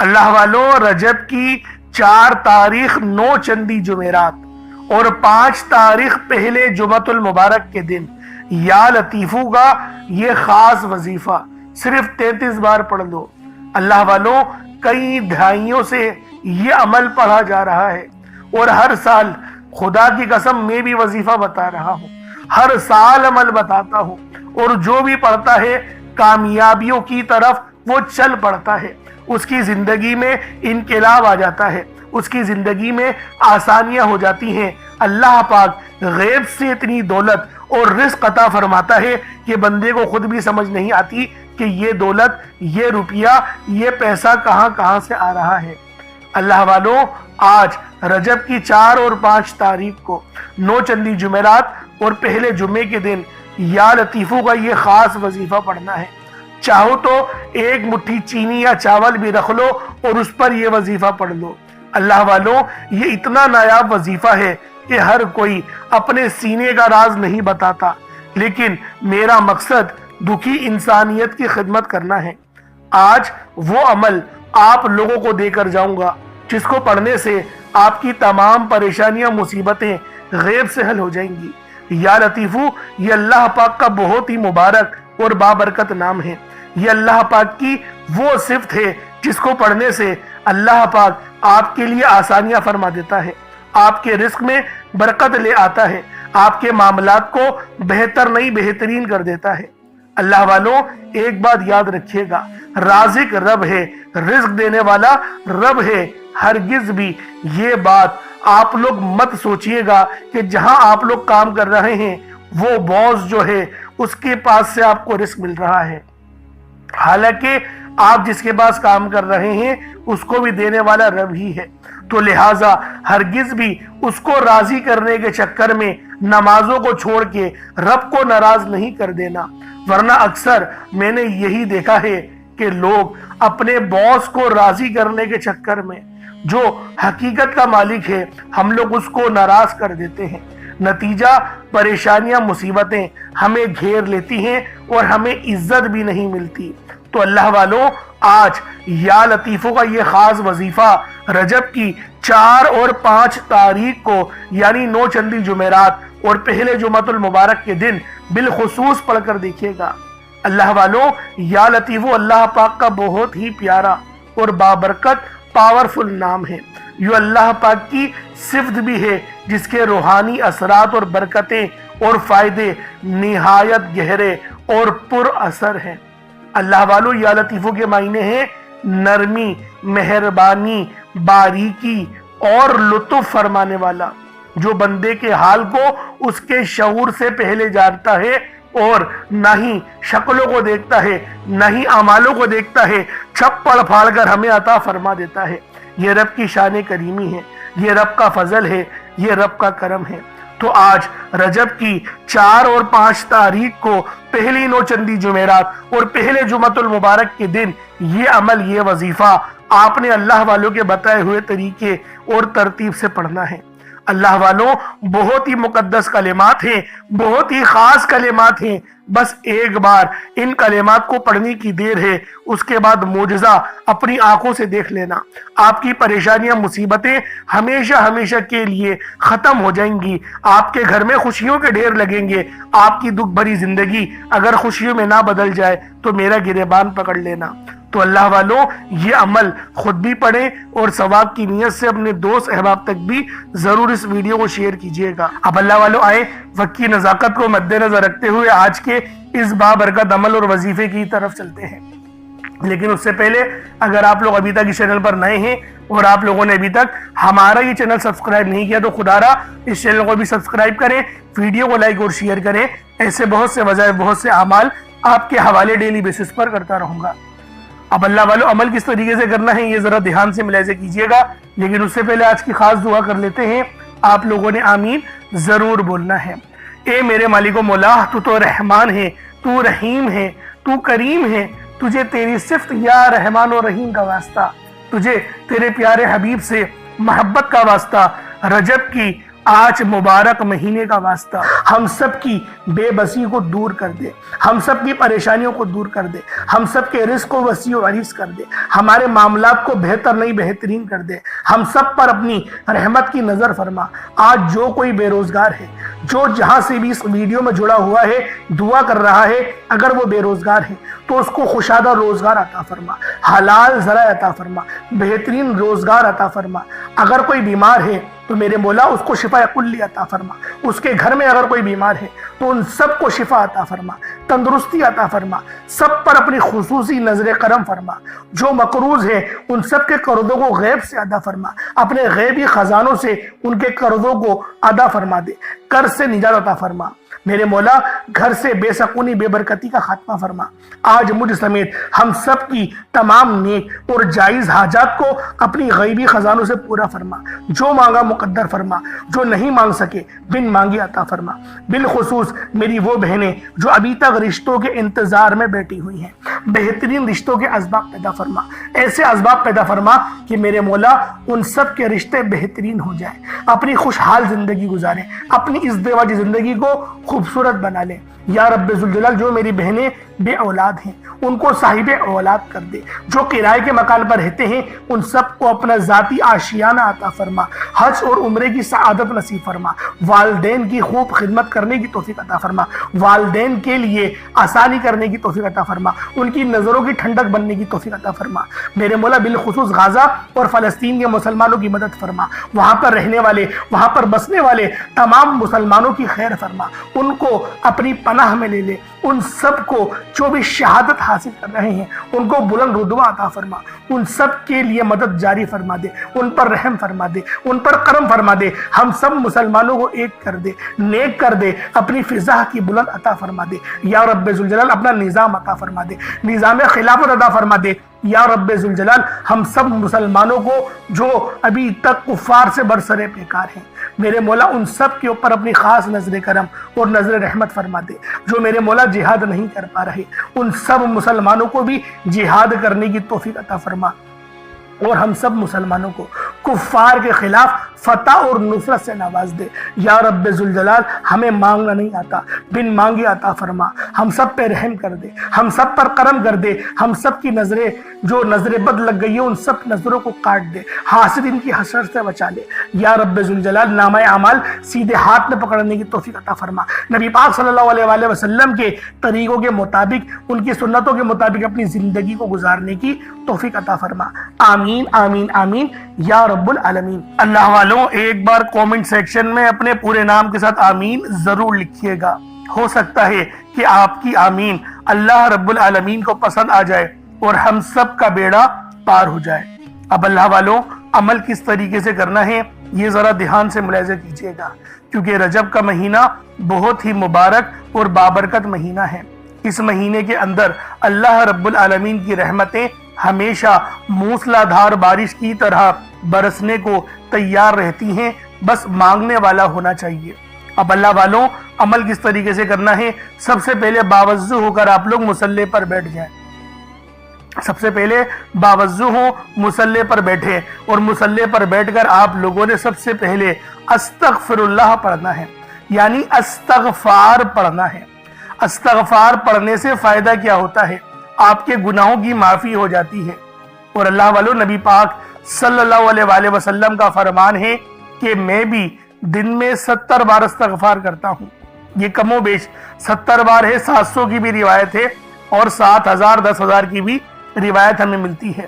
اللہ والوں، رجب کی 4 تاریخ 9 چندی جمعرات اور 5 تاریخ پہلے جمعۃ المبارک کے دن یا لطیفو کا یہ خاص وظیفہ صرف 33 بار پڑھ لو۔ اللہ والوں، کئی دہائیوں سے یہ عمل پڑھا جا رہا ہے اور ہر سال خدا کی قسم میں بھی وظیفہ بتا رہا ہوں، ہر سال عمل بتاتا ہوں، اور جو بھی پڑھتا ہے کامیابیوں کی طرف وہ چل پڑتا ہے، اس کی زندگی میں انقلاب آ جاتا ہے، اس کی زندگی میں آسانیاں ہو جاتی ہیں۔ اللہ پاک غیب سے اتنی دولت اور رزق عطا فرماتا ہے کہ بندے کو خود بھی سمجھ نہیں آتی کہ یہ دولت، یہ روپیہ، یہ پیسہ کہاں کہاں سے آ رہا ہے۔ اللہ والوں، آج رجب کی 4 اور 5 تاریخ کو 9 چندی جمعرات اور پہلے جمعے کے دن یا لطیفو کا یہ خاص وظیفہ پڑھنا ہے۔ چاہو تو ایک مٹھی چینی یا چاول بھی رکھ لو اور اس پر یہ وظیفہ پڑھ لو۔ اللہ والوں، یہ اتنا نایاب وظیفہ ہے کہ ہر کوئی اپنے سینے کا راز نہیں بتاتا، لیکن میرا مقصد دکھی انسانیت کی خدمت کرنا ہے۔ آج وہ عمل آپ لوگوں کو دے کر جاؤں گا جس کو پڑھنے سے آپ کی تمام پریشانیاں، مصیبتیں غیب سے حل ہو جائیں گی۔ یا لطیفو یہ اللہ پاک کا بہت ہی مبارک اور بابرکت نام ہے۔ یہ اللہ پاک کی وہ صفت ہے جس کو پڑھنے سے اللہ پاک آپ کے لیے آسانیاں فرما دیتا ہے، آپ کے رزق میں برکت لے آتا ہے، آپ کے معاملات کو بہتر نہیں بہترین کر دیتا ہے۔ اللہ والوں، ایک بات یاد رکھیے گا، رازق رب ہے، رزق دینے والا رب ہے۔ ہرگز بھی یہ بات آپ لوگ مت سوچئے گا کہ جہاں آپ لوگ کام کر رہے ہیں وہ باس جو ہے اس کے پاس سے آپ کو رزق مل رہا ہے۔ حالانکہ آپ جس کے پاس کام کر رہے ہیں اس کو بھی دینے والا رب ہی ہے۔ تو لہٰذا ہرگز بھی اس کو راضی کرنے کے چکر میں نمازوں کو چھوڑ کے رب کو ناراض نہیں کر دینا، ورنہ اکثر میں نے یہی دیکھا ہے کہ لوگ اپنے باس کو راضی کرنے کے چکر میں جو حقیقت کا مالک ہے ہم لوگ اس کو ناراض کر دیتے ہیں۔ نتیجہ پریشانیاں، مصیبتیں ہمیں گھیر لیتی ہیں اور ہمیں عزت بھی نہیں ملتی۔ تو اللہ والوں، آج یا لطیفوں کا یہ خاص وظیفہ رجب کی 4 اور 5 تاریخ کو یعنی 9 چندی جمعرات اور پہلے جمعۃ المبارک کے دن بالخصوص پڑھ کر دیکھیے گا۔ اللہ والوں، یا لطیفو اللہ پاک کا بہت ہی پیارا اور بابرکت پاورفل نام ہے۔ یہ اللہ پاک کی صفت بھی ہے جس کے روحانی اثرات اور برکتیں اور فائدے نہایت گہرے اور پر اثر ہیں۔ اللہ والو، یا لطیفو کے معنی ہیں نرمی، مہربانی، باریکی اور لطف فرمانے والا، جو بندے کے حال کو اس کے شعور سے پہلے جانتا ہے اور نہ ہی شکلوں کو دیکھتا ہے، نہ ہی اعمالوں کو دیکھتا ہے، چھپڑ پھاڑ کر ہمیں عطا فرما دیتا ہے۔ یہ رب کی شان کریمی ہے، یہ رب کا فضل ہے، یہ رب کا کرم ہے۔ تو آج رجب کی 4 اور 5 تاریخ کو پہلی 9 چندی جمعرات اور پہلے جمعۃ المبارک کے دن یہ عمل، یہ وظیفہ آپ نے اللہ والوں کے بتائے ہوئے طریقے اور ترتیب سے پڑھنا ہے۔ اللہ والوں، بہت ہی مقدس کلمات ہیں، بہت ہی خاص کلمات ہیں، بس ایک بار ان کلمات کو پڑھنے کی دیر ہے، اس کے بعد معجزہ اپنی آنکھوں سے دیکھ لینا۔ آپ کی پریشانیاں، مصیبتیں ہمیشہ ہمیشہ کے لیے ختم ہو جائیں گی، آپ کے گھر میں خوشیوں کے ڈھیر لگیں گے۔ آپ کی دکھ بھری زندگی اگر خوشیوں میں نہ بدل جائے تو میرا گریبان پکڑ لینا۔ تو اللہ والوں، یہ عمل خود بھی پڑھیں اور ثواب کی نیت سے اپنے دوست احباب تک بھی ضرور اس ویڈیو کو شیئر کیجئے گا۔ اب اللہ والوں، آئیں وقت کی نزاکت کو مد نظر رکھتے ہوئے آج کے اس بابرکت عمل اور وظیفے کی طرف چلتے ہیں۔ لیکن اس سے پہلے اگر آپ لوگ ابھی تک اس چینل پر نئے ہیں اور آپ لوگوں نے ابھی تک ہمارا یہ چینل سبسکرائب نہیں کیا تو خدا را اس چینل کو بھی سبسکرائب کریں، ویڈیو کو لائک اور شیئر کریں۔ ایسے بہت سے وظائف، بہت سے اعمال آپ کے حوالے ڈیلی بیسس پر کرتا رہوں گا۔ اب اللہ والوں، عمل کس طریقے سے کرنا ہے یہ ذرا دھیان سے ملاحظہ کیجئے گا، لیکن اس سے پہلے آج کی خاص دعا کر لیتے ہیں۔ آپ لوگوں نے آمین ضرور بولنا ہے۔ اے میرے مالک و مولا، تو رحمان ہے، تو رحیم ہے، تو کریم ہے، تجھے تیری صفت یا رحمان و رحیم کا واسطہ، تجھے تیرے پیارے حبیب سے محبت کا واسطہ۔ رجب کی آج مبارک مہینے کا واسطہ ہم سب کی بے بسی کو دور کر دے، ہم سب کی پریشانیوں کو دور کر دے، ہم سب کے رزق کو وسیع و عریض کر دے، ہمارے معاملات کو بہتر نہیں بہترین کر دے، ہم سب پر اپنی رحمت کی نظر فرما۔ آج جو کوئی بے روزگار ہے، جو جہاں سے بھی اس ویڈیو میں جڑا ہوا ہے دعا کر رہا ہے، اگر وہ بے روزگار ہے تو اس کو خوشادہ روزگار عطا فرما، حلال ذرائع عطا فرما، بہترین روزگار عطا فرما۔ اگر کوئی بیمار ہے تو میرے مولا اس کو شفا کلی عطا فرما، اس کے گھر میں اگر کوئی بیمار ہے تو ان سب کو شفا عطا فرما، تندرستی عطا فرما، سب پر اپنی خصوصی نظر کرم فرما۔ جو مقروض ہے ان سب کے قرضوں کو غیب سے ادا فرما، اپنے غیبی خزانوں سے ان کے قرضوں کو ادا فرما دے، قرض سے نجات عطا فرما۔ میرے مولا گھر سے بے سکونی بے برکتی کا خاتمہ فرما۔ آج مجھ سمیت ہم سب کی تمام نیک اور جائز حاجات کو اپنی غیبی خزانوں سے پورا فرما، جو مانگا مقدر فرما، جو نہیں مانگ سکے بن مانگی عطا فرما۔ بالخصوص میری وہ بہنیں جو ابھی تک رشتوں کے انتظار میں بیٹھی ہوئی ہیں، بہترین رشتوں کے اسباب پیدا فرما، ایسے اسباب پیدا فرما کہ میرے مولا ان سب کے رشتے بہترین ہو جائیں، اپنی خوشحال زندگی گزاریں، اپنی ازدواجی زندگی کو خوبصورت بنا لیں۔ یا رب ذوالجلال جو میری بہنیں بے اولاد ہیں ان کو صاحب اولاد کر دے، جو کرائے کے مکان پر رہتے ہیں ان سب کو اپنا ذاتی آشیانہ عطا فرما، حج اور عمرے کی سعادت نصیب فرما، والدین کی خوب خدمت کرنے کی توفیق عطا فرما، والدین کے لیے آسانی کرنے کی توفیق عطا فرما، ان کی نظروں کی ٹھنڈک بننے کی توفیق عطا فرما۔ میرے مولا بالخصوص غزہ اور فلسطین کے مسلمانوں کی مدد فرما، وہاں پر رہنے والے، وہاں پر بسنے والے تمام مسلمانوں کی خیر فرما، ان کو اپنی پناہ میں لے لے، ان سب کو جو بھی شہادت حاصل کر رہے ہیں ان کو بلند رتبہ عطا فرما، ان سب کے لیے مدد جاری فرما دے، ان پر رحم فرما دے، ان پر کرم فرما دے، ہم سب مسلمانوں کو ایک کر دے، نیک کر دے، اپنی فضا کی بلند عطا فرما دے۔ یا رب ذوالجلال اپنا نظام عطا فرما دے، نظام خلافت عطا فرما دے۔ یا رب ذوالجلال ہم سب مسلمانوں کو جو ابھی تک کفار سے برسرے پیکار ہیں میرے مولا ان سب کے اوپر اپنی خاص نظر کرم اور نظر رحمت فرما دے۔ جو میرے مولا جہاد نہیں کر پا رہے ان سب مسلمانوں کو بھی جہاد کرنے کی توفیق عطا فرما، اور ہم سب مسلمانوں کو کفار کے خلاف فتح اور نصرت سے نواز دے۔ یا رب ذوالجلال ہمیں مانگنا نہیں آتا، بن مانگے عطا فرما، ہم سب پہ رحم کر دے، ہم سب پر کرم کر دے، ہم سب کی نظریں جو نظر بد لگ گئی ہیں ان سب نظروں کو کاٹ دے، حاسدین کی حسرت سے بچا لے۔ یا رب ذوالجلال نامہ اعمال سیدھے ہاتھ میں پکڑنے کی توفیق عطا فرما، نبی پاک صلی اللہ علیہ وآلہ وسلم کے طریقوں کے مطابق، ان کی سنتوں کے مطابق اپنی زندگی کو گزارنے کی توفیق عطا فرما۔ آمین آمین آمین یا رب العالمین۔ اللہ والوں ایک بار کومنٹ سیکشن میں اپنے پورے نام کے ساتھ آمین ضرور لکھیے گا، ہو سکتا ہے کہ آپ کی آمین اللہ رب العالمین کو پسند آ جائے اور ہم سب کا بیڑا پار ہو جائے۔ اب اللہ والوں عمل کس طریقے سے کرنا ہے یہ ذرا دھیان سے ملاحظہ کیجیے گا، کیونکہ رجب کا مہینہ بہت ہی مبارک اور بابرکت مہینہ ہے۔ اس مہینے کے اندر اللہ رب العالمین کی رحمتیں ہمیشہ موسلا دھار بارش کی طرح برسنے کو تیار رہتی ہیں، بس مانگنے والا ہونا چاہیے۔ اب اللہ والوں عمل کس طریقے سے کرنا ہے؟ سب سے پہلے باوضو ہو کر آپ لوگ مصلی پر بیٹھ جائیں، سب سے پہلے باوضو ہو مصلی پر بیٹھے، اور مصلی پر بیٹھ کر آپ لوگوں نے سب سے پہلے استغفر اللہ پڑھنا ہے، یعنی استغفار پڑھنا ہے۔ استغفار پڑھنے سے فائدہ کیا ہوتا ہے؟ آپ کے گناہوں کی معافی ہو جاتی ہے، اور اللہ والوں نبی پاک صلی اللہ علیہ وآلہ وسلم کا فرمان ہے کہ میں بھی دن میں 70 بار استغفار کرتا ہوں۔ یہ کم و بیش 70 بار ہے، 700 کی بھی روایت ہے اور 7000 10,000 کی بھی روایت ہمیں ملتی ہے،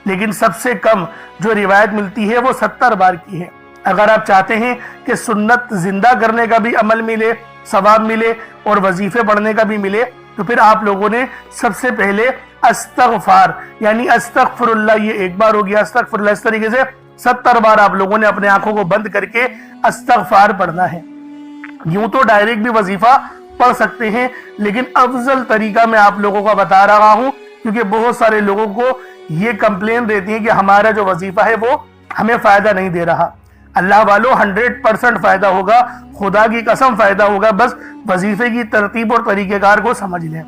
لیکن سب سے کم جو روایت ملتی ہے وہ 70 بار کی ہے۔ اگر آپ چاہتے ہیں کہ سنت زندہ کرنے کا بھی عمل ملے، ثواب ملے اور وظیفے پڑھنے کا بھی ملے، تو پھر آپ لوگوں نے سب سے پہلے استغفار یعنی استغفر اللہ، یہ ایک بار ہو گیا استغفر اللہ، اس طریقے سے 70 بار آپ لوگوں نے اپنے آنکھوں کو بند کر کے استغفار پڑھنا ہے۔ یوں تو ڈائریکٹ بھی وظیفہ پڑھ سکتے ہیں، لیکن افضل طریقہ میں آپ لوگوں کو بتا رہا ہوں، کیونکہ بہت سارے لوگوں کو یہ کمپلین رہتی ہے کہ ہمارا جو وظیفہ ہے وہ ہمیں فائدہ نہیں دے رہا۔ اللہ والوں 100% فائدہ ہوگا، خدا کی قسم فائدہ ہوگا، بس وظیفے کی ترتیب اور طریقہ کار کو سمجھ لیں۔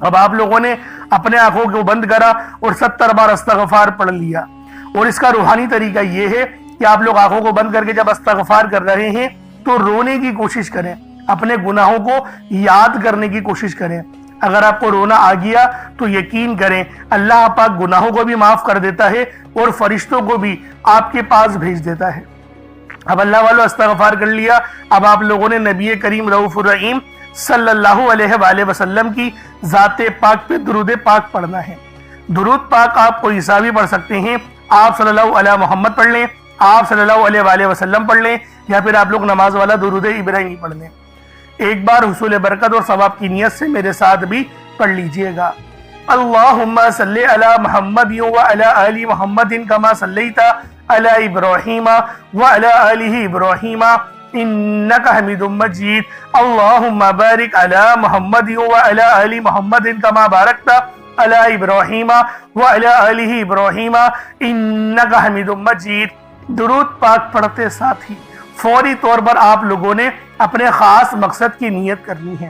اب آپ لوگوں نے اپنے آنکھوں کو بند کرا اور 70 بار استغفار پڑھ لیا، اور اس کا روحانی طریقہ یہ ہے کہ آپ لوگ آنکھوں کو بند کر کے جب استغفار کر رہے ہیں تو رونے کی کوشش کریں، اپنے گناہوں کو یاد کرنے کی کوشش کریں۔ اگر آپ کو رونا آ گیا تو یقین کریں اللہ پاک گناہوں کو بھی معاف کر دیتا ہے اور فرشتوں کو بھی آپ کے پاس بھیج دیتا ہے۔ اب اللہ والو استغفار کر لیا، اب آپ لوگوں نے نبی کریم رؤوف الرحیم صلی اللہ علیہ وآلہ وسلم کی ذات پاک پہ درود پاک پڑھنا ہے۔ درود پاک آپ کوئی سا بھی پڑھ سکتے ہیں، آپ صلی اللہ علیہ محمد پڑھ لیں، آپ صلی اللہ علیہ وآلہ وسلم پڑھ لیں، یا پھر آپ لوگ نماز والا درود ابراہیمی پڑھ لیں۔ ایک بار حصول برکت اور ثواب کی نیت سے میرے ساتھ بھی پڑھ لیجئے گا۔ اللہم صلی علی محمد وعلی آل محمد کما صلیت علی ابراہیم وعلی آل ابراہیم انکا حمید مجید۔ اللہم بارک علی محمد وعلی آل محمد کما بارکت علی ابراہیم وعلی آل ابراہیم انکا حمید مجید۔ درود پاک پڑھتے ساتھ ہی فوری طور پر آپ لوگوں نے اپنے خاص مقصد کی نیت کرنی ہے۔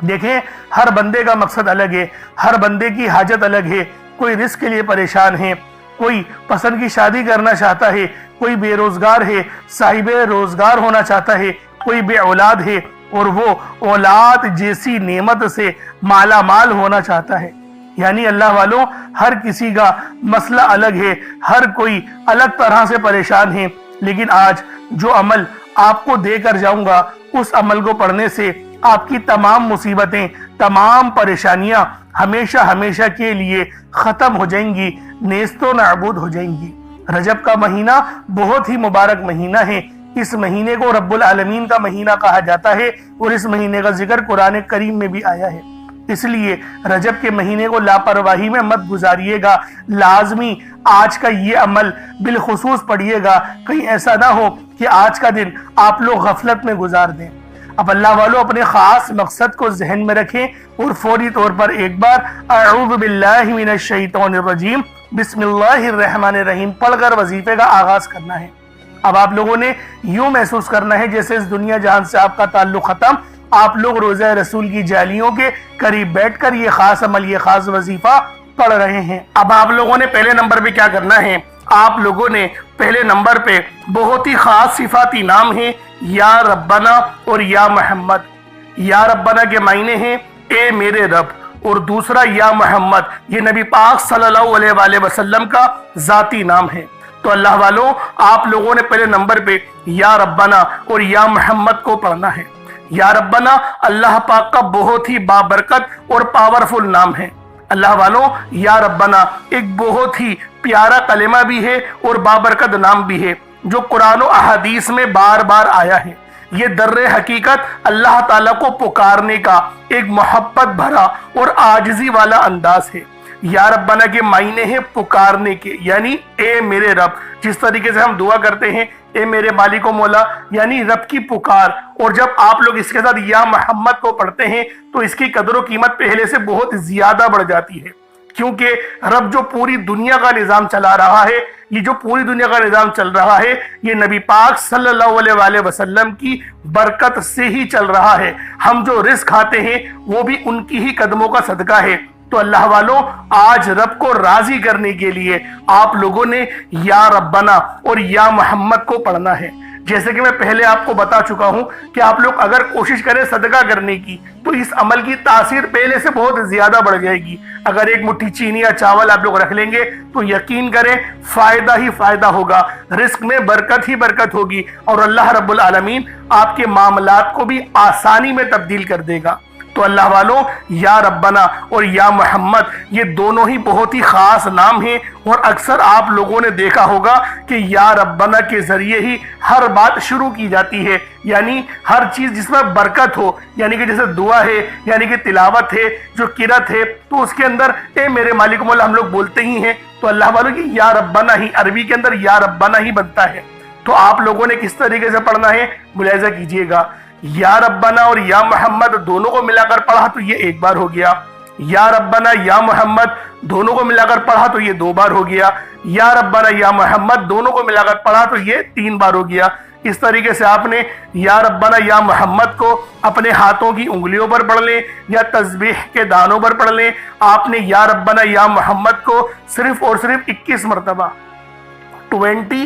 دیکھیں ہر بندے کا مقصد الگ ہے، ہر بندے کی حاجت الگ ہے۔ کوئی رزق کے لیے پریشان ہے، کوئی پسند کی شادی کرنا چاہتا ہے، کوئی بے روزگار ہے، صاحب روزگار ہونا چاہتا ہے، کوئی بے اولاد ہے اور وہ اولاد جیسی نعمت سے مالا مال ہونا چاہتا ہے۔ یعنی اللہ والوں ہر کسی کا مسئلہ الگ ہے، ہر کوئی الگ طرح سے پریشان ہے، لیکن آج جو عمل آپ کو دے کر جاؤں گا اس عمل کو پڑھنے سے آپ کی تمام مصیبتیں، تمام پریشانیاں ہمیشہ ہمیشہ کے لیے ختم ہو جائیں گی، نیست و نابود ہو جائیں گی۔ رجب کا مہینہ بہت ہی مبارک مہینہ ہے، اس مہینے کو رب العالمین کا مہینہ کہا جاتا ہے اور اس مہینے کا ذکر قرآن کریم میں بھی آیا ہے۔ اس لیے رجب کے مہینے کو لاپرواہی میں مت گزاریے گا، لازمی آج کا یہ عمل بالخصوص پڑھیے گا، کہیں ایسا نہ ہو کہ آج کا دن آپ لوگ غفلت میں گزار دیں۔ اب اللہ والوں اپنے خاص مقصد کو ذہن میں رکھیں اور فوری طور پر ایک بار اعوذ باللہ من الشیطان الرجیم بسم اللہ الرحمن الرحیم پڑھ کر وظیفے کا آغاز کرنا ہے۔ اب آپ لوگوں نے یوں محسوس کرنا ہے جیسے اس دنیا جہان سے آپ کا تعلق ختم، آپ لوگ روزہ رسول کی جالیوں کے قریب بیٹھ کر یہ خاص عمل، یہ خاص وظیفہ پڑھ رہے ہیں۔ اب آپ لوگوں نے پہلے نمبر پہ کیا کرنا ہے؟ آپ لوگوں نے پہلے نمبر پہ بہت ہی خاص صفاتی نام ہیں یا ربنا اور یا محمد۔ یا ربنا کے معنی ہیں اے میرے رب، اور دوسرا یا محمد یہ نبی پاک صلی اللہ علیہ وآلہ وسلم کا ذاتی نام ہے۔ تو اللہ والوں آپ لوگوں نے پہلے نمبر پہ یا ربنا اور یا محمد کو پڑھنا ہے۔ یا ربنا اللہ پاک کا بہت ہی بابرکت اور پاورفل نام ہے۔ اللہ والوں یا ربنا ایک بہت ہی پیارا کلمہ بھی ہے اور بابرکت نام بھی ہے جو قرآن و احادیث میں بار بار آیا ہے۔ یہ در حقیقت اللہ تعالیٰ کو پکارنے کا ایک محبت بھرا اور عاجزی والا انداز ہے۔ یا ربنا کے معنی ہے پکارنے کے، یعنی اے میرے رب، جس طریقے سے ہم دعا کرتے ہیں اے میرے مالک و مولا، یعنی رب کی پکار۔ اور جب آپ لوگ اس کے ساتھ یا محمد کو پڑھتے ہیں تو اس کی قدر و قیمت پہلے سے بہت زیادہ بڑھ جاتی ہے، کیونکہ رب جو پوری دنیا کا نظام چلا رہا ہے، یہ جو پوری دنیا کا نظام چل رہا ہے یہ نبی پاک صلی اللہ علیہ وآلہ وسلم کی برکت سے ہی چل رہا ہے۔ ہم جو رزق کھاتے ہیں وہ بھی ان کی ہی قدموں کا صدقہ ہے۔ تو اللہ والوں آج رب کو راضی کرنے کے لیے آپ لوگوں نے یا ربنا اور یا محمد کو پڑھنا ہے۔ جیسے کہ میں پہلے آپ کو بتا چکا ہوں کہ آپ لوگ اگر کوشش کریں صدقہ کرنے کی تو اس عمل کی تاثیر پہلے سے بہت زیادہ بڑھ جائے گی۔ اگر ایک مٹھی چینی یا چاول آپ لوگ رکھ لیں گے تو یقین کریں فائدہ ہی فائدہ ہوگا، رزق میں برکت ہی برکت ہوگی اور اللہ رب العالمین آپ کے معاملات کو بھی آسانی میں تبدیل کر دے گا۔ تو اللہ والوں یا ربنا اور یا محمد یہ دونوں ہی بہت ہی خاص نام ہیں، اور اکثر آپ لوگوں نے دیکھا ہوگا کہ یا ربنا کے ذریعے ہی ہر بات شروع کی جاتی ہے، یعنی ہر چیز جس میں برکت ہو، یعنی کہ جیسے دعا ہے، یعنی کہ تلاوت ہے، جو قرات ہے، تو اس کے اندر اے میرے مالک مولا ہم لوگ بولتے ہی ہیں۔ تو اللہ والوں کی یا ربنا ہی عربی کے اندر یا ربنا ہی بنتا ہے۔ تو آپ لوگوں نے کس طریقے سے پڑھنا ہے ملاحظہ کیجئے گا۔ یا ربنا اور یا محمد دونوں کو ملا کر پڑھا تو یہ ایک بار ہو گیا، یا ربنا یا محمد دونوں کو ملا کر پڑھا تو یہ دو بار ہو گیا، یا ربنا یا محمد دونوں کو ملا کر پڑھا تو یہ تین بار ہو گیا۔ اس طریقے سے آپ نے یا ربنا یا محمد کو اپنے ہاتھوں کی انگلیوں پر پڑھ لیں یا تسبیح کے دانوں پر پڑھ لیں۔ آپ نے یا ربنا یا محمد کو صرف اور صرف 21 مرتبہ 21